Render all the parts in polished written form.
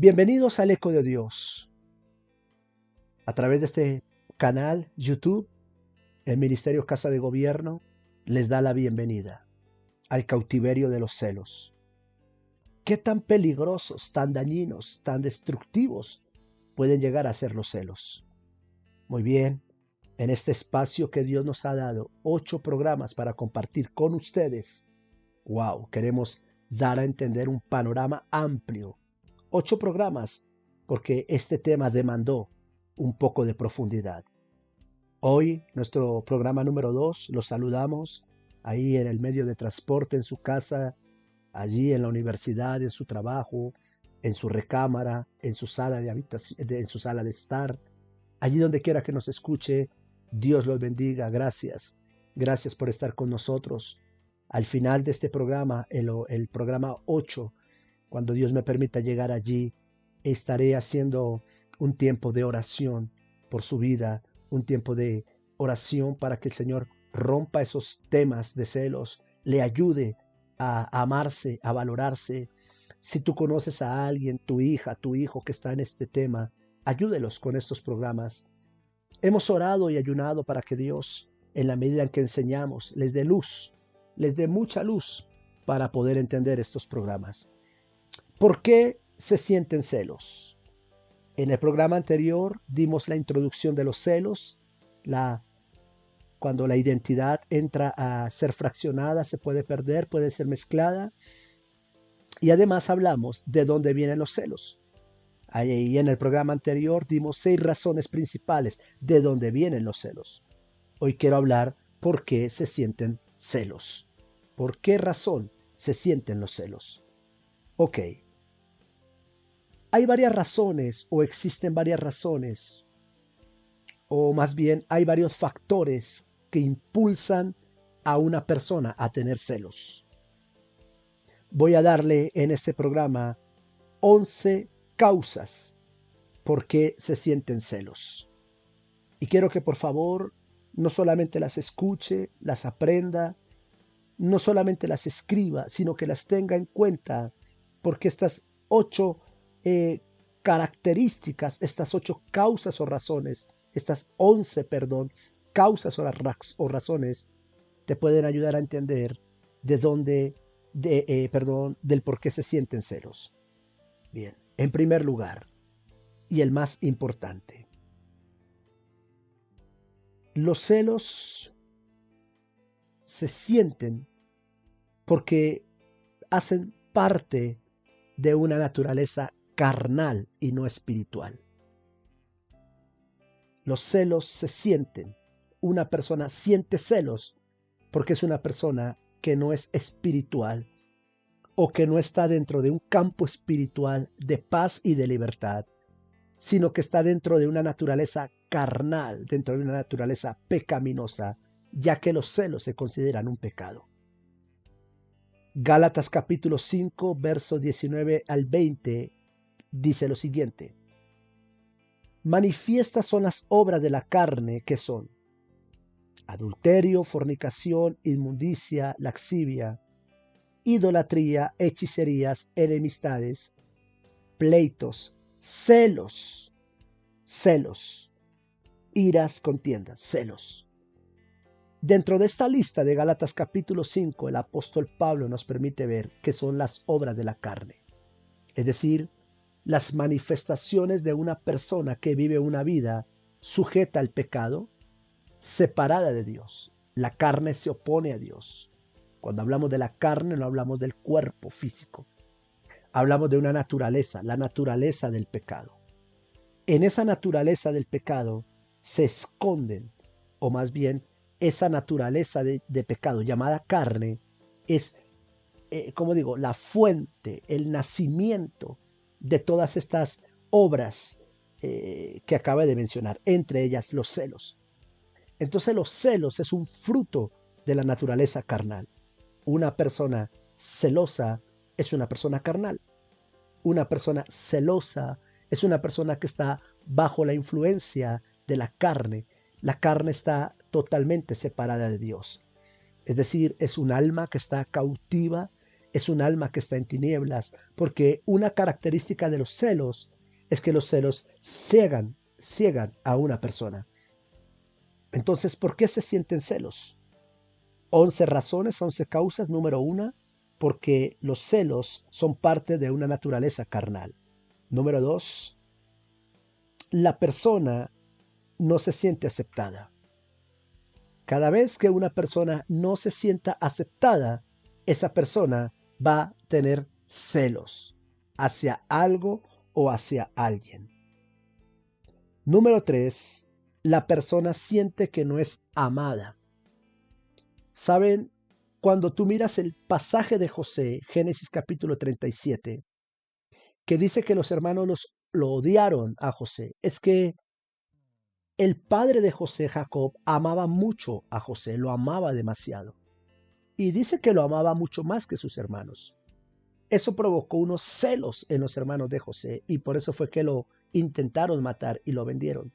Bienvenidos al Eco de Dios. A través de este canal YouTube, el Ministerio Casa de Gobierno les da la bienvenida al cautiverio de los celos. ¿Qué tan peligrosos, tan dañinos, tan destructivos pueden llegar a ser los celos? Muy bien, en este espacio que Dios nos ha dado, 8 programas para compartir con ustedes. Wow, queremos dar a entender un panorama amplio. 8 programas porque este tema demandó un poco de profundidad. Hoy, nuestro programa número 2, los saludamos ahí en el medio de transporte, en su casa, allí en la universidad, en su trabajo, en su recámara, en su sala de habitación, en su sala de estar, allí donde quiera que nos escuche. Dios los bendiga. Gracias. Gracias por estar con nosotros. Al final de este programa, el programa 8, cuando Dios me permita llegar allí, estaré haciendo un tiempo de oración por su vida, un tiempo de oración para que el Señor rompa esos temas de celos, le ayude a amarse, a valorarse. Si tú conoces a alguien, tu hija, tu hijo que está en este tema, ayúdelos con estos programas. Hemos orado y ayunado para que Dios, en la medida en que enseñamos, les dé luz, les dé mucha luz para poder entender estos programas. ¿Por qué se sienten celos? En el programa anterior dimos la introducción de los celos, cuando la identidad entra a ser fraccionada, se puede perder, puede ser mezclada. Y además hablamos de dónde vienen los celos. Ahí en el programa anterior dimos 6 razones principales de dónde vienen los celos. Hoy quiero hablar por qué se sienten celos. ¿Por qué razón se sienten los celos? Ok. Hay varias razones o existen varias razones, o más bien hay varios factores que impulsan a una persona a tener celos. Voy a darle en este programa 11 causas por qué se sienten celos. Y quiero que por favor no solamente las escuche, las aprenda, no solamente las escriba, sino que las tenga en cuenta, porque estas 8 características, estas 8 causas o razones, estas 11, causas o razones, te pueden ayudar a entender del por qué se sienten celos. Bien, en primer lugar, y el más importante, los celos se sienten porque hacen parte de una naturaleza carnal y no espiritual. Los celos se sienten. Una persona siente celos porque es una persona que no es espiritual o que no está dentro de un campo espiritual de paz y de libertad, sino que está dentro de una naturaleza carnal, dentro de una naturaleza pecaminosa, ya que los celos se consideran un pecado. Gálatas capítulo 5, verso 19 al 20 dice lo siguiente: manifiestas son las obras de la carne, que son adulterio, fornicación, inmundicia, laxivia, idolatría, hechicerías, enemistades, pleitos, celos, iras, contiendas, celos. Dentro de esta lista de Gálatas capítulo 5, el apóstol Pablo nos permite ver que son las obras de la carne, es decir, las manifestaciones de una persona que vive una vida sujeta al pecado, separada de Dios. La carne se opone a Dios. Cuando hablamos de la carne no hablamos del cuerpo físico, hablamos de una naturaleza, la naturaleza del pecado. En esa naturaleza del pecado se esconden, o más bien esa naturaleza de pecado llamada carne es, la fuente, el nacimiento de todas estas obras que acaba de mencionar, entre ellas los celos. Entonces los celos es un fruto de la naturaleza carnal. Una persona celosa es una persona carnal. Una persona celosa es una persona que está bajo la influencia de la carne. La carne está totalmente separada de Dios. Es decir, es un alma que está cautiva, es un alma que está en tinieblas, porque una característica de los celos es que los celos ciegan a una persona. Entonces, ¿por qué se sienten celos? 11 razones, 11 causas. Número 1, porque los celos son parte de una naturaleza carnal. Número 2, la persona no se siente aceptada. Cada vez que una persona no se sienta aceptada, esa persona va a tener celos hacia algo o hacia alguien. Número 3, la persona siente que no es amada. ¿Saben? Cuando tú miras el pasaje de José, Génesis capítulo 37, que dice que los hermanos lo odiaron a José, es que el padre de José, Jacob, amaba mucho a José, lo amaba demasiado. Y dice que lo amaba mucho más que sus hermanos. Eso provocó unos celos en los hermanos de José y por eso fue que lo intentaron matar y lo vendieron.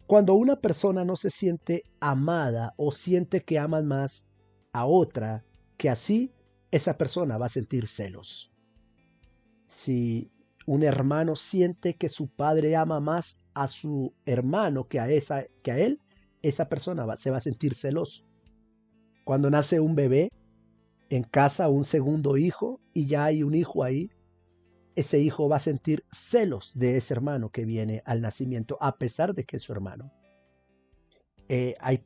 Cuando una persona no se siente amada o siente que aman más a otra que así, esa persona va a sentir celos. Si un hermano siente que su padre ama más a su hermano que a él, esa persona se va a sentir celoso. Cuando nace un bebé en casa, un segundo hijo, y ya hay un hijo ahí, ese hijo va a sentir celos de ese hermano que viene al nacimiento, a pesar de que es su hermano. Hay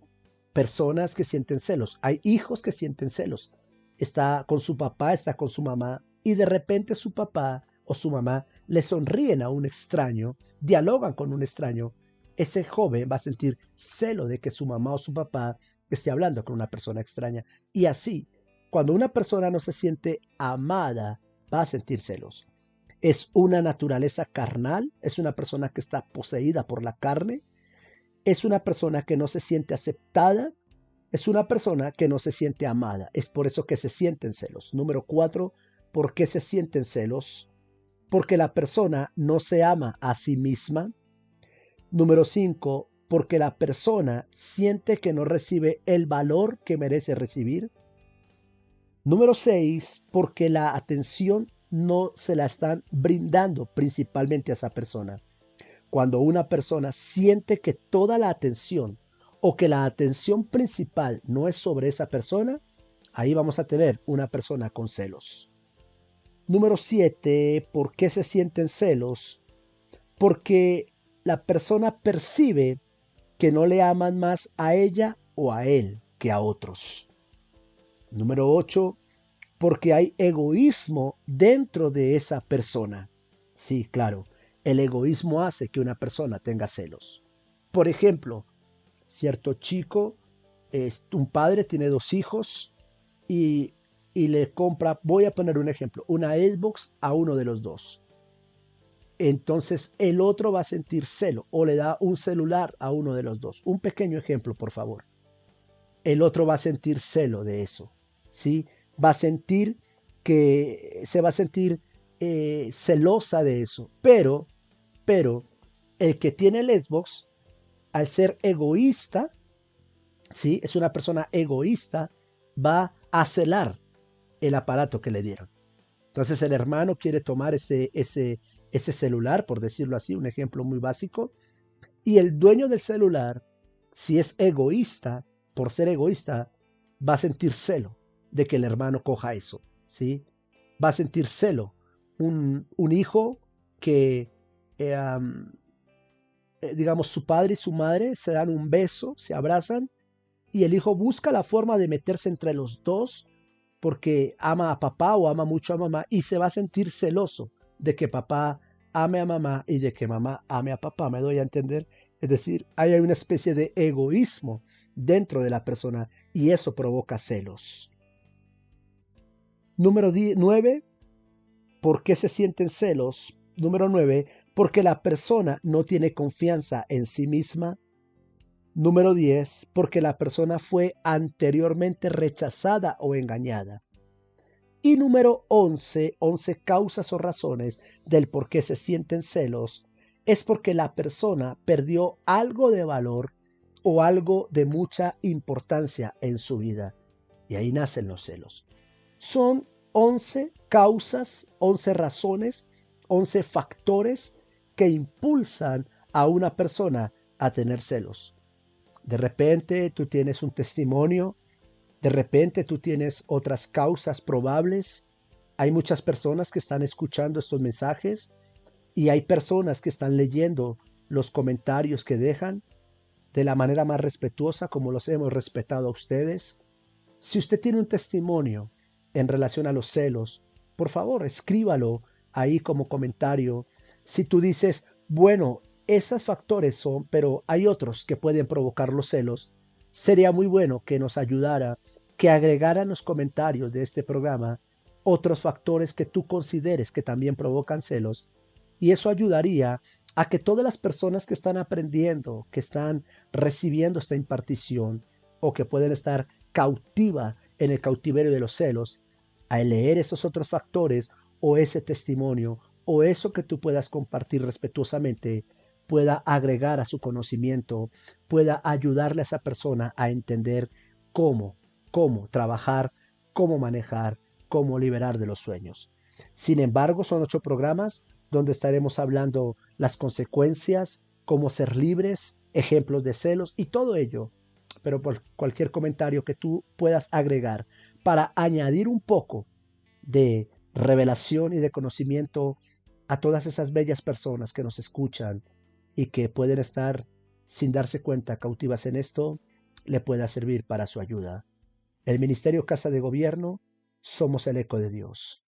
personas que sienten celos, hay hijos que sienten celos. Está con su papá, está con su mamá, y de repente su papá o su mamá le sonríen a un extraño, dialogan con un extraño. Ese joven va a sentir celo de que su mamá o su papá esté hablando con una persona extraña. Y así, cuando una persona no se siente amada, va a sentir celos. Es una naturaleza carnal, es una persona que está poseída por la carne, es una persona que no se siente aceptada, es una persona que no se siente amada. Es por eso que se sienten celos. Número 4, ¿por qué se sienten celos? Porque la persona no se ama a sí misma. Número 5, porque la persona siente que no recibe el valor que merece recibir. Número 6, porque la atención no se la están brindando principalmente a esa persona. Cuando una persona siente que toda la atención o que la atención principal no es sobre esa persona, ahí vamos a tener una persona con celos. Número 7, ¿por qué se sienten celos? Porque la persona percibe que no le aman más a ella o a él que a otros. Número 8, porque hay egoísmo dentro de esa persona. Sí, claro, el egoísmo hace que una persona tenga celos. Por ejemplo, cierto chico, un padre tiene 2 hijos y, y le compra, voy a poner un ejemplo, una Xbox a uno de los dos. Entonces el otro va a sentir celo o le da un celular a uno de los dos. Un pequeño ejemplo, por favor. El otro va a sentir celo de eso, ¿sí? Va a sentir que se va a sentir celosa de eso. Pero el que tiene el Xbox, al ser egoísta, ¿sí? Es una persona egoísta, va a celar el aparato que le dieron. Entonces el hermano quiere tomar ese celular, por decirlo así, un ejemplo muy básico, y el dueño del celular, si es egoísta, por ser egoísta, va a sentir celo de que el hermano coja eso, ¿sí? Va a sentir celo. Un hijo que, eh, digamos, su padre y su madre se dan un beso, se abrazan, y el hijo busca la forma de meterse entre los dos porque ama a papá o ama mucho a mamá y se va a sentir celoso de que papá ame a mamá y de que mamá ame a papá, ¿me doy a entender? Es decir, hay una especie de egoísmo dentro de la persona y eso provoca celos. Número 9, ¿por qué se sienten celos? Número 9, porque la persona no tiene confianza en sí misma. Número 10, porque la persona fue anteriormente rechazada o engañada. Y número 11 causas o razones del por qué se sienten celos, es porque la persona perdió algo de valor o algo de mucha importancia en su vida. Y ahí nacen los celos. Son 11 causas, 11 razones, 11 factores que impulsan a una persona a tener celos. De repente tú tienes un testimonio, de repente tú tienes otras causas probables. Hay muchas personas que están escuchando estos mensajes y hay personas que están leyendo los comentarios que dejan de la manera más respetuosa como los hemos respetado a ustedes. Si usted tiene un testimonio en relación a los celos, por favor, escríbalo ahí como comentario. Si tú dices, bueno, esos factores son, pero hay otros que pueden provocar los celos, sería muy bueno que nos ayudara, que agregara en los comentarios de este programa otros factores que tú consideres que también provocan celos. Y eso ayudaría a que todas las personas que están aprendiendo, que están recibiendo esta impartición o que pueden estar cautiva en el cautiverio de los celos, al leer esos otros factores o ese testimonio o eso que tú puedas compartir respetuosamente, pueda agregar a su conocimiento, pueda ayudarle a esa persona a entender cómo, cómo trabajar, cómo manejar, cómo liberar de los sueños. Sin embargo, son 8 programas donde estaremos hablando las consecuencias, cómo ser libres, ejemplos de celos y todo ello, pero por cualquier comentario que tú puedas agregar para añadir un poco de revelación y de conocimiento a todas esas bellas personas que nos escuchan y que pueden estar sin darse cuenta cautivas en esto, le pueda servir para su ayuda. El Ministerio Casa de Gobierno, somos el eco de Dios.